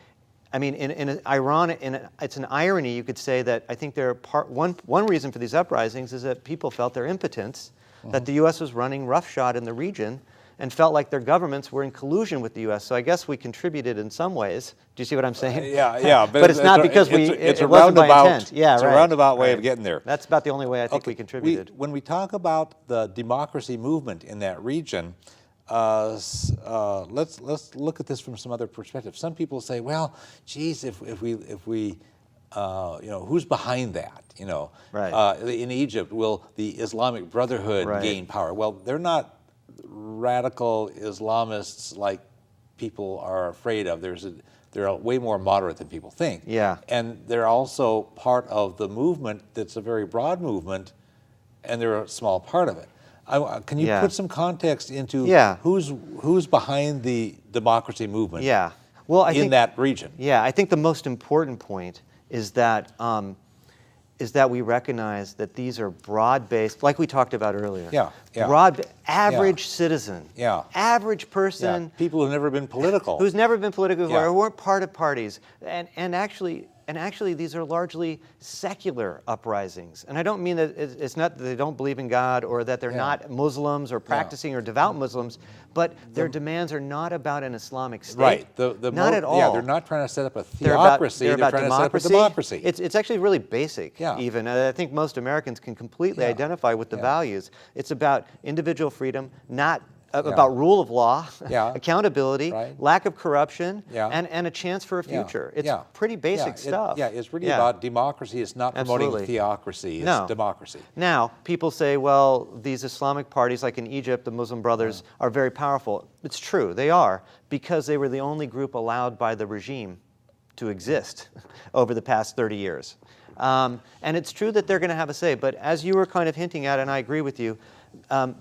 it's an irony, you could say, that I think one reason for these uprisings is that people felt their impotence, that the U.S. was running roughshod in the region and felt like their governments were in collusion with the U.S. So I guess we contributed in some ways. Do you see what I'm saying? But it's not because it wasn't by intent. It's a roundabout way of getting there. That's about the only way I think we contributed. When we talk about the democracy movement in that region, let's look at this from some other perspective. Some people say, well, geez, if we who's behind that? In Egypt, will the Islamic Brotherhood gain power? Well, they're not radical Islamists like people are afraid of. They're way more moderate than people think. And they're also part of the movement that's a very broad movement, and they're a small part of it. Can you put some context into who's behind the democracy movement in that region? I think the most important point is that we recognize that these are broad-based, like we talked about earlier. Average citizen, average person. People who've never been political. Who's never been political, who weren't part of parties. And And actually, these are largely secular uprisings. And I don't mean that it's not that they don't believe in God or that they're not Muslims or practicing or devout Muslims, but their demands are not about an Islamic state. Right. Not at all. Yeah, they're not trying to set up a theocracy. They're about trying democracy. to set up a democracy. It's actually really basic, Yeah. even. I think most Americans can completely identify with the values. It's about individual freedom, not about rule of law, accountability, lack of corruption, and a chance for a future. It's pretty basic stuff. It's really about democracy. It's not promoting theocracy. It's democracy. Now, people say, well, these Islamic parties, like in Egypt, the Muslim Brothers, are very powerful. It's true, they are, because they were the only group allowed by the regime to exist over the past 30 years. And it's true that they're going to have a say, but as you were kind of hinting at, and I agree with you,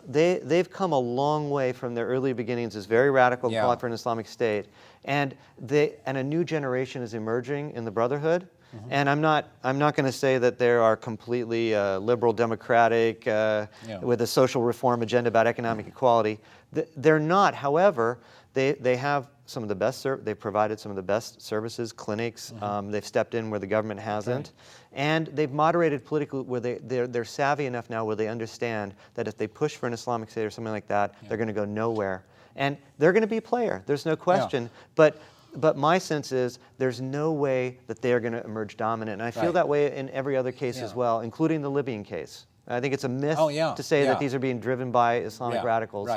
they've come a long way from their early beginnings as very radical, calling for an Islamic State, and a new generation is emerging in the Brotherhood. And I'm not going to say that they are completely liberal, democratic, with a social reform agenda about economic equality. They're not. However, they have some of the best. They've provided some of the best services, clinics. They've stepped in where the government hasn't, and they've moderated politically where they're savvy enough now where they understand that if they push for an Islamic State or something like that, they're going to go nowhere. And they're going to be a player. There's no question. But my sense is there's no way that they are going to emerge dominant. And I feel that way in every other case as well, including the Libyan case. I think it's a myth to say that these are being driven by Islamic radicals.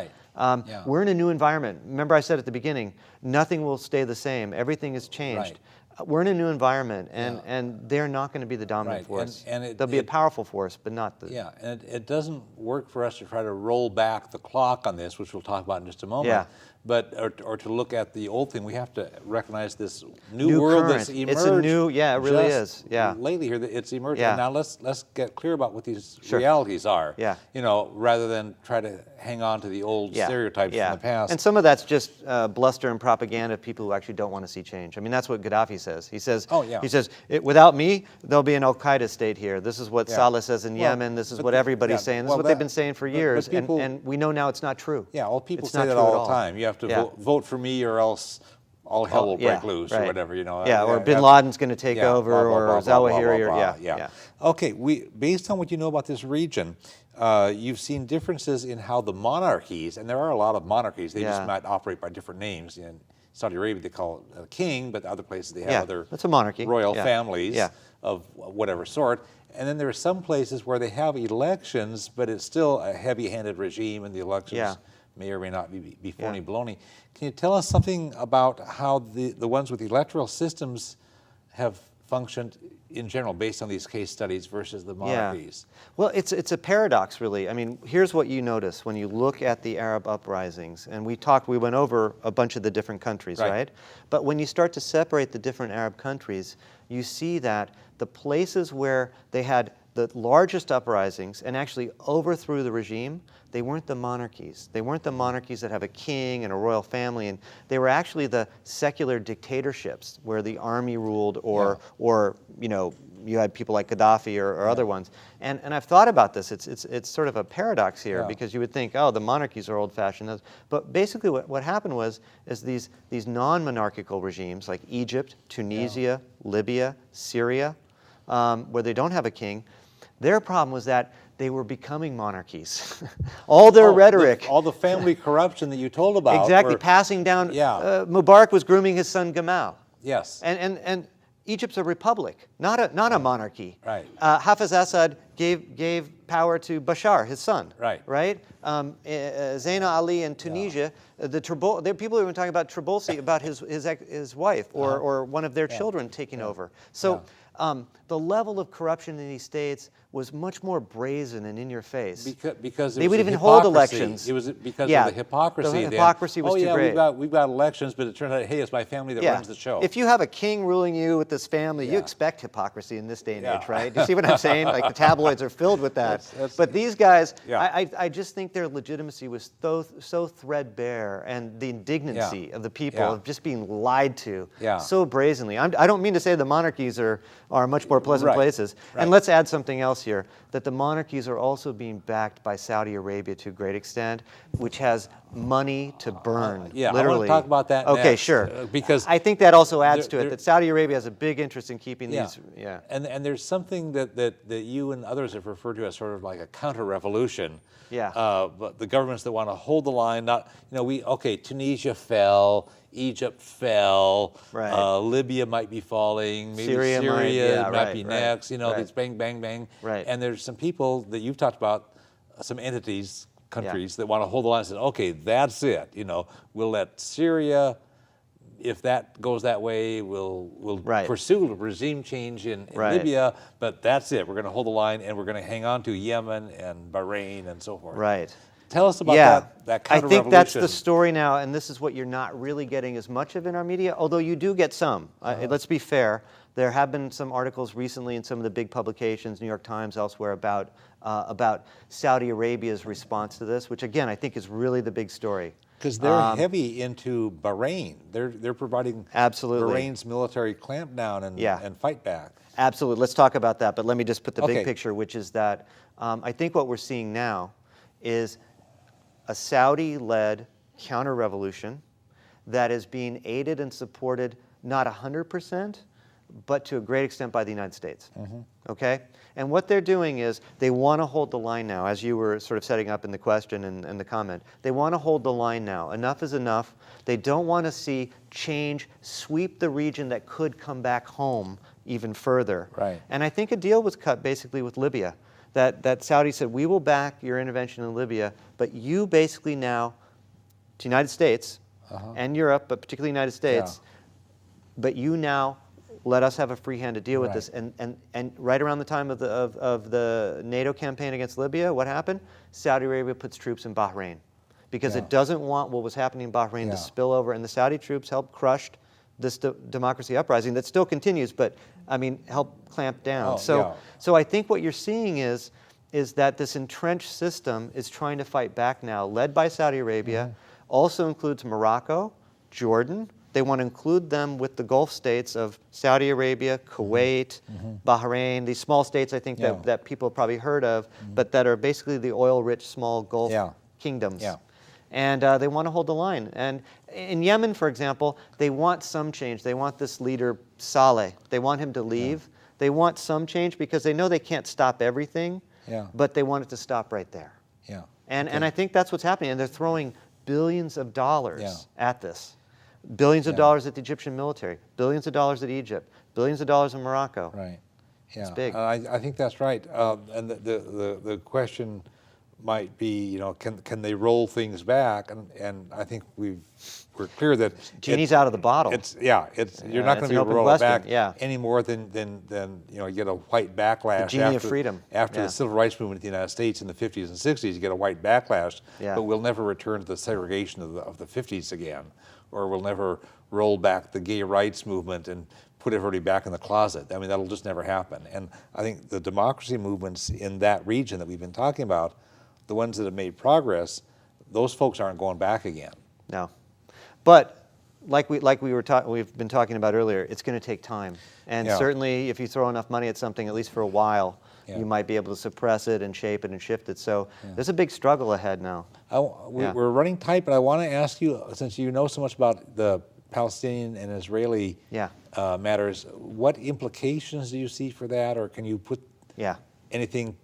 We're in a new environment. Remember I said at the beginning, nothing will stay the same. Everything has changed. We're in a new environment, and they're not going to be the dominant force. They'll be a powerful force, but not the... Yeah, and it doesn't work for us to try to roll back the clock on this, which we'll talk about in just a moment. But or to look at the old thing, we have to recognize this new world current. that's emerged. It's a new, it really is. Lately here, it's emerged. And now let's get clear about what these Sure. realities are. Yeah. You know, rather than try to hang on to the old stereotypes from the past. And some of that's just bluster and propaganda of people who actually don't want to see change. I mean, that's what Gaddafi says. He says, without me, there'll be an Al-Qaeda state here. This is what Saleh says in Yemen. This is what everybody's saying. This is what they've been saying for years. And we know now it's not true. Yeah, well, people say that all the time. You have to vote for me or else all hell will break loose or whatever, you know. Or Bin Laden's going to take over or Zawahiri. Okay, based on what you know about this region, you've seen differences in how the monarchies, and there are a lot of monarchies, they just might operate by different names. In Saudi Arabia, they call it a king, but other places they have other that's a monarchy. Royal families of whatever sort. And then there are some places where they have elections, but it's still a heavy-handed regime, and the elections may or may not be phony baloney. Can you tell us something about how the ones with electoral systems have functioned in general based on these case studies versus the monarchies? Well, it's a paradox, really. I mean, here's what you notice when you look at the Arab uprisings, and we went over a bunch of the different countries, right? But when you start to separate the different Arab countries, you see that the places where they had the largest uprisings and actually overthrew the regime, they weren't the monarchies. They weren't the monarchies that have a king and a royal family, and they were actually the secular dictatorships where the army ruled, or you know, you had people like Gaddafi or other ones. And I've thought about this. It's sort of a paradox here because you would think, oh, the monarchies are old-fashioned. But basically what happened is these non-monarchical regimes like Egypt, Tunisia, Libya, Syria, where they don't have a king, their problem was that they were becoming monarchies. All their rhetoric. All the family corruption that you told about. Exactly, passing down. Mubarak was grooming his son Gamal. Yes. And Egypt's a republic, not a monarchy. Right. Hafiz Assad gave power to Bashar, his son. Right. Right. Zaina Ali in Tunisia, there are people who were talking about Trabulsi, about his wife or one of their children taking over. So. The level of corruption in these states was much more brazen and in your face. Because they would even hold elections. It was because of the hypocrisy. The hypocrisy was too great. We've got elections, but it turned out, hey, it's my family that runs the show. If you have a king ruling you with this family, you expect hypocrisy in this day and age, right? You see what I'm saying? Like the tabloids are filled with that. But these guys, I just think their legitimacy was so threadbare, and the indignancy of the people of just being lied to so brazenly. I don't mean to say the monarchies are are much more pleasant Right. places. Right. And let's add something else here, that the monarchies are also being backed by Saudi Arabia to a great extent, which has money to burn, yeah, literally. I want to talk about that Okay, next, sure. because I think that also adds to there- it, that Saudi Arabia has a big interest in keeping yeah. these, yeah. And there's something that you and others have referred to as sort of like a counter-revolution. Yeah. But the governments that want to hold the line, not, Tunisia fell, Egypt fell, Right. Libya might be falling, maybe Syria Syria might- yeah, might right, be right, next, right. it's bang, bang, bang. Right. And there's some people that you've talked about, some entities, countries that want to hold the line and say, okay, that's it, we'll let Syria, if that goes that way, we'll Right. pursue a regime change in Right. Libya, but that's it. We're going to hold the line, and we're going to hang on to Yemen and Bahrain and so forth. Right. Tell us about Yeah, that I counter-revolution. think that's the story now, and this is what you're not really getting as much of in our media, although you do get some. Let's be fair. There have been some articles recently in some of the big publications, New York Times, elsewhere, about Saudi Arabia's response to this, which again I think is really the big story. Because they're heavy into Bahrain. They're providing Absolutely. Bahrain's military clampdown and fight back. Absolutely. Let's talk about that, but let me just put the Okay. big picture, which is that I think what we're seeing now is a Saudi-led counter-revolution that is being aided and supported not 100%, but to a great extent by the United States. Okay? And what they're doing is they want to hold the line now, as you were sort of setting up in the question and the comment. They want to hold the line now. Enough is enough. They don't want to see change sweep the region that could come back home even further. Right. And I think a deal was cut basically with Libya. That Saudi said, we will back your intervention in Libya, but you basically now, to the United States and Europe, but particularly the United States, but you now let us have a free hand to deal with Right. this. And right around the time of the NATO campaign against Libya, what happened? Saudi Arabia puts troops in Bahrain because it doesn't want what was happening in Bahrain to spill over. And the Saudi troops helped crush this democracy uprising that still continues, but I mean, help clamp down. So I think what you're seeing is that this entrenched system is trying to fight back now, led by Saudi Arabia, also includes Morocco, Jordan. They want to include them with the Gulf states of Saudi Arabia, Kuwait, Bahrain, these small states I think that people have probably heard of, but that are basically the oil-rich small Gulf kingdoms. Yeah. And they want to hold the line. And in Yemen, for example, they want some change. They want this leader, Saleh. They want him to leave. They want some change because they know they can't stop everything, but they want it to stop right there. And I think that's what's happening. And they're throwing billions of dollars at this. Billions of dollars at the Egyptian military, billions of dollars at Egypt, billions of dollars in Morocco. Right. Yeah. It's big. I think that's right. And the question might be, can they roll things back? And I think we're clear that Genie's out of the bottle. You're not going to be able to roll it back any more than you get a white backlash. The genie of freedom. After the civil rights movement in the United States in the 50s and 60s, you get a white backlash. Yeah. But we'll never return to the segregation of the 50s again, or we'll never roll back the gay rights movement and put everybody back in the closet. I mean, that'll just never happen. And I think the democracy movements in that region that we've been talking about, the ones that have made progress, those folks aren't going back again. No, but we've been talking about earlier, it's going to take time, and certainly if you throw enough money at something, at least for a while, you might be able to suppress it and shape it and shift it. So there's a big struggle ahead now. We're running tight, but I want to ask you, since you know so much about the Palestinian and Israeli matters, what implications do you see for that, or can you put anything?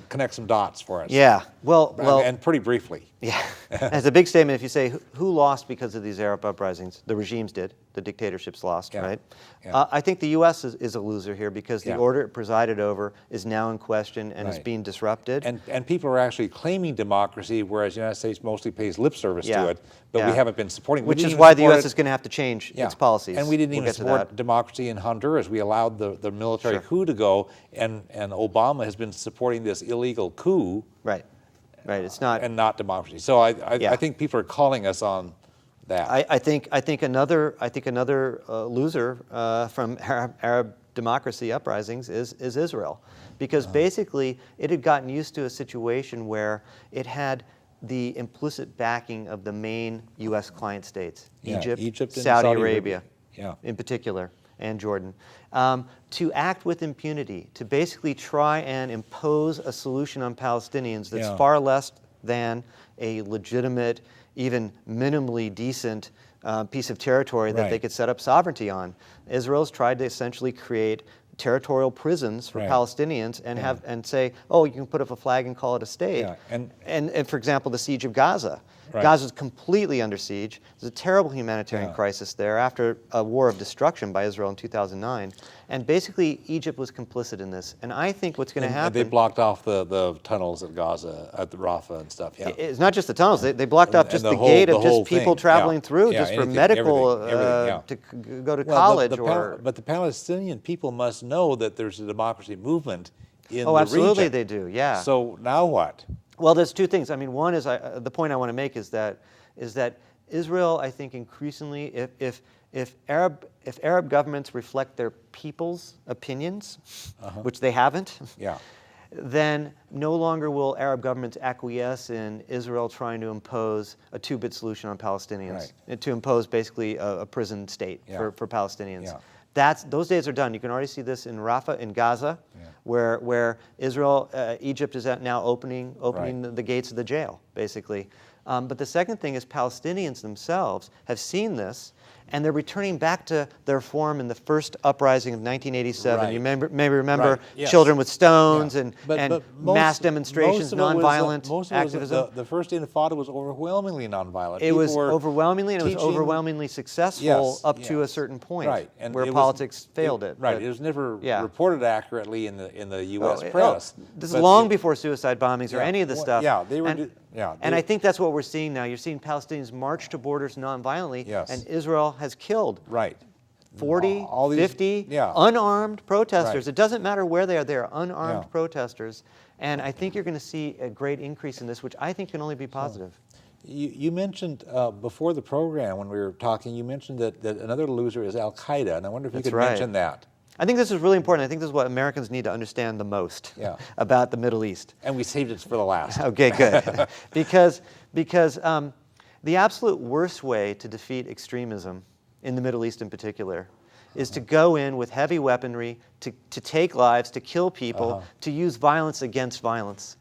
Connect some dots for us. Yeah, well, and pretty briefly. Yeah, it's a big statement if you say who lost because of these Arab uprisings. The regimes did. The dictatorships lost, right? Yeah. I think the U.S. is a loser here because the order it presided over is now in question and is being disrupted. And people are actually claiming democracy, whereas the United States mostly pays lip service to it, but we haven't been supporting. Which is why the U.S. is going to have to change its policies. And we didn't even support democracy in Honduras. We allowed the military coup to go, and Obama has been supporting this illegal coup. Right. It's not. And not democracy. So I think people are calling us on that. I think another loser from Arab democracy uprisings is Israel, because basically it had gotten used to a situation where it had the implicit backing of the main U.S. client states, Egypt, Saudi Arabia in particular. and Jordan, to act with impunity, to basically try and impose a solution on Palestinians that's far less than a legitimate, even minimally decent piece of territory that they could set up sovereignty on. Israel's tried to essentially create territorial prisons for Palestinians and and say, oh, you can put up a flag and call it a state. And for example, the siege of Gaza. Gaza's completely under siege. There's a terrible humanitarian crisis there after a war of destruction by Israel in 2009. And basically, Egypt was complicit in this. And I think what's going to happen... And they blocked off the tunnels at Gaza, at the Rafah and stuff, It's not just the tunnels. They blocked off just the gate of just people traveling through, just for medical, to go to college. But the Palestinian people must know that there's a democracy movement in the region. Oh, absolutely they do, yeah. So now what? Well, there's two things. I mean, one is, the point I want to make is that Israel, I think increasingly, if Arab governments reflect their people's opinions, which they haven't, then no longer will Arab governments acquiesce in Israel trying to impose a two-bit solution on Palestinians, to impose basically a prison state for Palestinians. Those days are done. You can already see this in Rafah, in Gaza, where Israel, Egypt is now opening the gates of the jail, basically. But the second thing is Palestinians themselves have seen this, and they're returning back to their form in the first uprising of 1987. You may remember children with stones and mass demonstrations, nonviolent activism. The first Intifada was overwhelmingly nonviolent. It was overwhelmingly, and it was overwhelmingly successful up to a certain point, where politics failed it. It was never reported accurately in the U.S. press. This is long before suicide bombings or any of this stuff. And I think that's what we're seeing now. You're seeing Palestinians march to borders nonviolently, and Israel has killed 40, 50 unarmed protesters. It doesn't matter where they are unarmed protesters. And I think you're going to see a great increase in this, which I think can only be positive. You mentioned before the program, when we were talking, you mentioned that another loser is Al-Qaeda, and I wonder if you could mention that. I think this is really important. I think this is what Americans need to understand the most about the Middle East. And we saved it for the last. Okay, good. because the absolute worst way to defeat extremism, in the Middle East in particular, is to go in with heavy weaponry, to take lives, to kill people, to use violence against violence.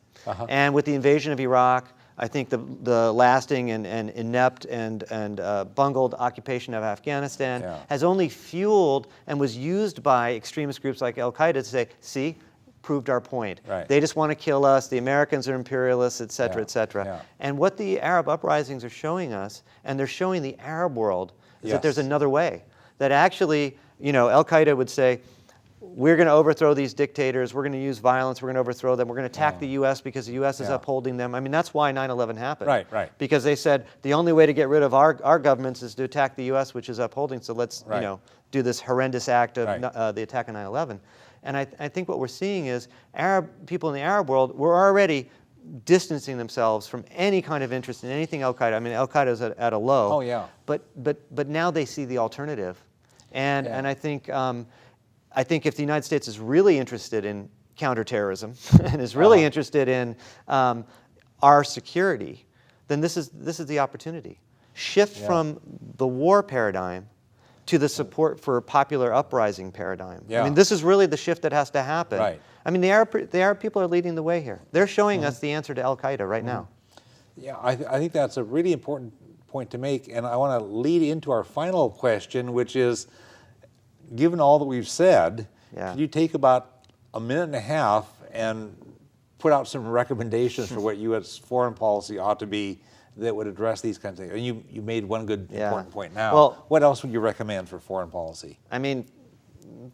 And with the invasion of Iraq, I think the lasting and inept and bungled occupation of Afghanistan has only fueled and was used by extremist groups like Al-Qaeda to say, see, proved our point. They just want to kill us, the Americans are imperialists, et cetera, et cetera. And what the Arab uprisings are showing us, and they're showing the Arab world, is that there's another way. That actually, Al-Qaeda would say, we're going to overthrow these dictators, we're going to use violence, we're going to overthrow them, we're going to attack the U.S. because the U.S. is upholding them. I mean, that's why 9/11 happened. Because they said, the only way to get rid of our governments is to attack the U.S., which is upholding, so let's do this horrendous act of the attack on 9/11. And I think what we're seeing is people in the Arab world were already distancing themselves from any kind of interest in anything Al-Qaeda. I mean, Al-Qaeda is at a low. But now they see the alternative. And I think if the United States is really interested in counterterrorism and is really interested in our security, then this is the opportunity. Shift from the war paradigm to the support for popular uprising paradigm. I mean, this is really the shift that has to happen. I mean, the Arab people are leading the way here. They're showing us the answer to Al-Qaeda right now. Yeah, I think that's a really important point to make, and I want to lead into our final question, which is, given all that we've said, could you take about a minute and a half and put out some recommendations for what U.S. foreign policy ought to be that would address these kinds of things? And you made one good important point now. Well, what else would you recommend for foreign policy? I mean,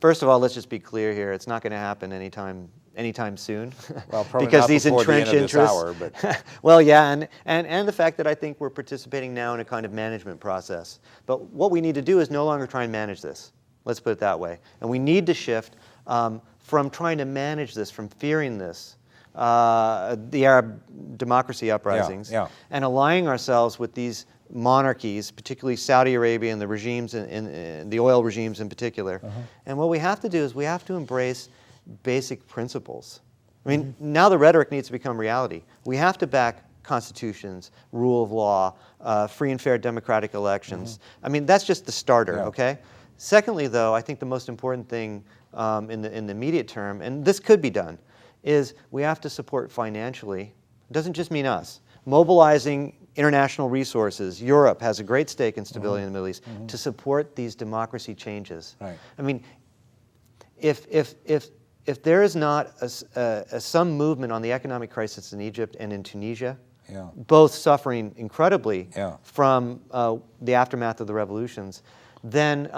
first of all, let's just be clear here. It's not going to happen anytime soon. Well, probably because not these before entrenched the end of interests. this hour, but. Well, yeah, and the fact that I think we're participating now in a kind of management process. But what we need to do is no longer try and manage this. Let's put it that way. And we need to shift from trying to manage this, from fearing this, the Arab democracy uprisings, and aligning ourselves with these monarchies, particularly Saudi Arabia and the regimes, in the oil regimes in particular. And what we have to do is we have to embrace basic principles. I mean, now the rhetoric needs to become reality. We have to back constitutions, rule of law, free and fair democratic elections. I mean, that's just the starter, okay? Secondly, though, I think the most important thing in the immediate term, and this could be done, is we have to support financially. It doesn't just mean us. Mobilizing international resources. Europe has a great stake in stability in the Middle East to support these democracy changes. Right. I mean, if there is not some movement on the economic crisis in Egypt and in Tunisia, both suffering incredibly from the aftermath of the revolutions, then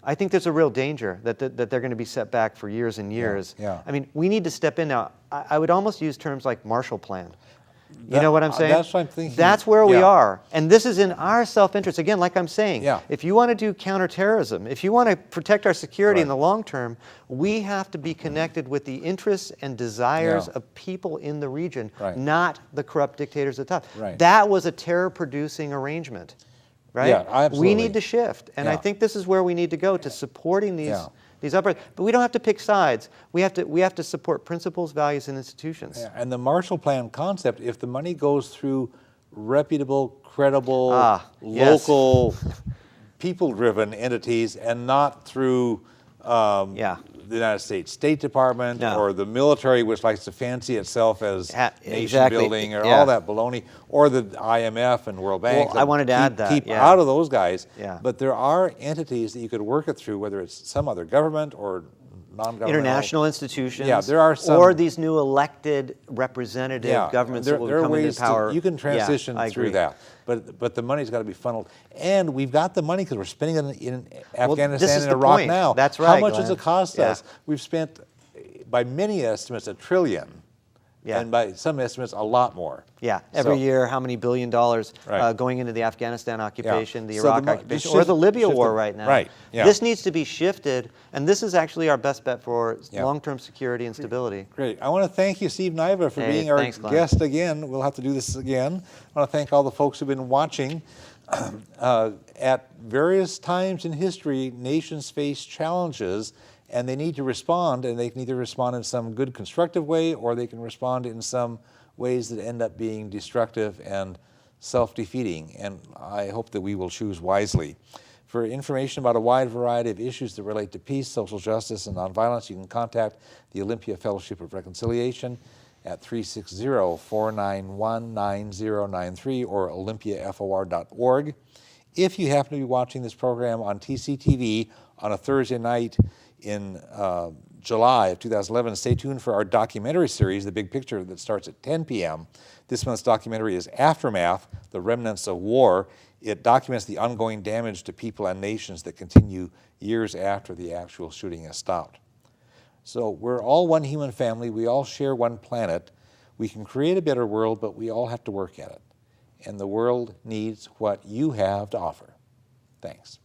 I think there's a real danger that they're going to be set back for years and years. I mean, we need to step in now. I would almost use terms like Marshall Plan. You know what I'm saying? That's what I'm thinking. That's where we are. And this is in our self-interest. Again, like I'm saying, if you want to do counterterrorism, if you want to protect our security in the long term, we have to be connected with the interests and desires of people in the region, not the corrupt dictators at the top. That was a terror-producing arrangement. Right? Yeah, absolutely. We need to shift. And I think this is where we need to go, to supporting these uprisings. But we don't have to pick sides. We have to support principles, values, and institutions. And the Marshall Plan concept, if the money goes through reputable, credible, local, people-driven entities and not through the United States State Department or the military, which likes to fancy itself as nation building or all that baloney, or the IMF and World Bank. Well, I wanted to add that. Keep out of those guys. But there are entities that you could work it through, whether it's some other government or non-governmental. International institutions. Yeah, there are some. Or these new elected representative governments that will come into power. You can transition through that. But the money's got to be funneled. And we've got the money because we're spending it in Afghanistan and Iraq now. That's right, How much does it cost us? We've spent, by many estimates, $1 trillion. And by some estimates, a lot more. Every year, how many $1 billion going into the Afghanistan occupation, the Iraq occupation, or the Libya war right now. This needs to be shifted, and this is actually our best bet for long-term security and stability. Great. I want to thank you, Steve Niva, for being our guest again. We'll have to do this again. I want to thank all the folks who've been watching. At various times in history, nations face challenges, and they need to respond, and they can either respond in some good constructive way, or they can respond in some ways that end up being destructive and self-defeating, and I hope that we will choose wisely. For information about a wide variety of issues that relate to peace, social justice, and nonviolence, you can contact the Olympia Fellowship of Reconciliation at 360-491-9093 or olympiafor.org. If you happen to be watching this program on TCTV on a Thursday night in July of 2011, stay tuned for our documentary series, The Big Picture, that starts at 10 p.m. This month's documentary is Aftermath, The Remnants of War. It documents the ongoing damage to people and nations that continue years after the actual shooting has stopped. So we're all one human family. We all share one planet. We can create a better world, but we all have to work at it. And the world needs what you have to offer. Thanks.